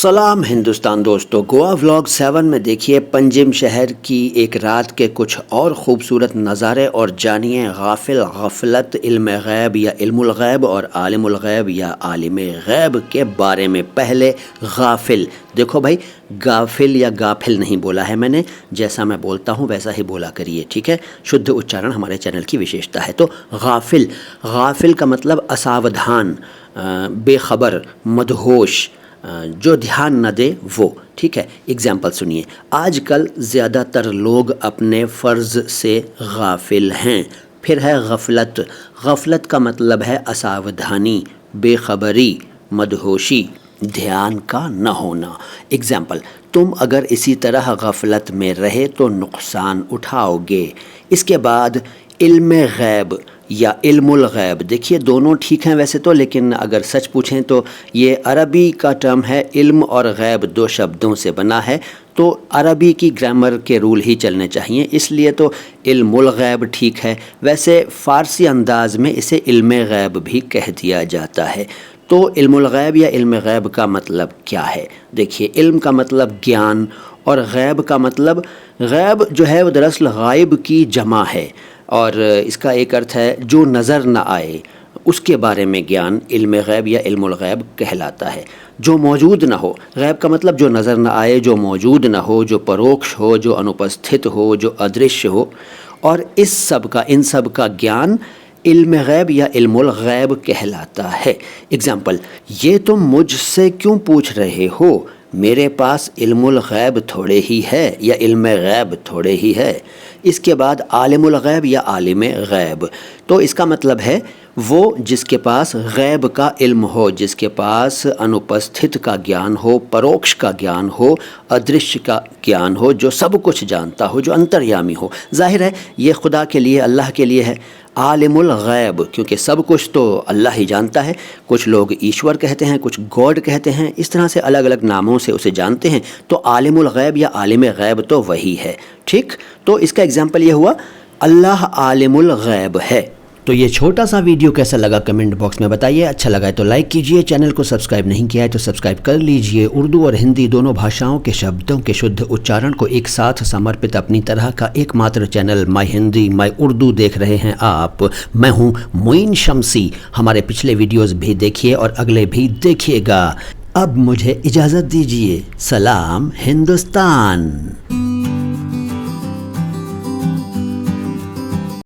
सलाम हिंदुस्तान दोस्तों, गोवा व्लॉग 7 में देखिए पंजिम शहर की एक रात के कुछ और ख़ूबसूरत नज़ारे और जानिए गाफिल, गफलत, इल्म गैब या इल्मुल गैब और आलिमुल गैब या आलिम गैब के बारे में। पहले गाफिल, देखो भाई, गाफिल या गाफिल नहीं बोला है मैंने, जैसा मैं बोलता हूँ वैसा ही बोला करिए, ठीक है। शुद्ध उच्चारण हमारे चैनल की विशेषता है। तो गाफिल, गाफिल का मतलब असावधान, बेखबर, मदहोश, जो ध्यान न दे वो, ठीक है। एग्जाम्पल सुनिए, आजकल ज़्यादातर लोग अपने फ़र्ज़ से गाफिल हैं। फिर है गफलत, गफलत का मतलब है असावधानी, बेखबरी, मदहोशी, ध्यान का न होना। एग्जाम्पल, तुम अगर इसी तरह गफलत में रहे तो नुकसान उठाओगे। इसके बाद इल्म गैब या इल्मुल गैब, देखिए दोनों ठीक हैं वैसे तो, लेकिन अगर सच पूछें तो ये अरबी का टर्म है। इल्म और गैब दो शब्दों से बना है, तो अरबी की ग्रामर के रूल ही चलने चाहिए, इसलिए तो इल्मुल गैब ठीक है। वैसे फ़ारसी अंदाज़ में इसे इल्म गैब भी कह दिया जाता है। तो इल्मुल गैब या इल्म गैब का मतलब क्या है? देखिए, इल्म का मतलब ज्ञान और गैब का मतलब, गैब जो है वो दरअसल गायब की जमा है और इसका एक अर्थ है जो नज़र न आए, उसके बारे में ज्ञान इल्म गैब या इल्मुल गैब कहलाता है। जो मौजूद न हो, गैब का मतलब जो नज़र न आए, जो मौजूद न हो, जो परोक्ष हो, जो अनुपस्थित हो, जो अदृश्य हो, और इन सब का ज्ञान इल्म गैब या इल्मुल गैब कहलाता है। एग्जाम्पल, ये तुम मुझसे क्यों पूछ रहे हो? मेरे पास इल्मुल गैब थोड़े ही है या इल्म गैब थोड़े ही है। इसके बाद आलिमुल गैब या आलिम गैब, तो इसका मतलब है वो जिसके पास गैब का इल्म हो, जिसके पास अनुपस्थित का ज्ञान हो, परोक्ष का ज्ञान हो, अदृश्य का ज्ञान हो, जो सब कुछ जानता हो, जो अंतर्यामी हो। जाहिर है ये खुदा के लिए, अल्लाह के लिए है। आलिमुल गैब, क्योंकि सब कुछ तो अल्लाह ही जानता है। कुछ लोग ईश्वर कहते हैं, कुछ गॉड कहते हैं, इस तरह से अलग अलग नामों से उसे जानते हैं। तो आलिमुल गैब या आलिम गैब तो वही है, ठीक। तो इसका एग्जाम्पल ये हुआ, अल्लाह आलिमुल गैब है। तो ये छोटा सा वीडियो कैसा लगा कमेंट बॉक्स में बताइए। अच्छा लगा है तो लाइक कीजिए, चैनल को सब्सक्राइब नहीं किया है तो सब्सक्राइब कर लीजिए। उर्दू और हिंदी दोनों भाषाओं के शब्दों के शुद्ध उच्चारण को एक साथ समर्पित अपनी तरह का एकमात्र channel my Hindi my Urdu देख रहे हैं आप। मैं हूँ मोइन शमसी। हमारे पिछले वीडियोज़ भी देखिए और अगले भी देखिएगा। अब मुझे इजाज़त दीजिए। सलाम हिंदुस्तान।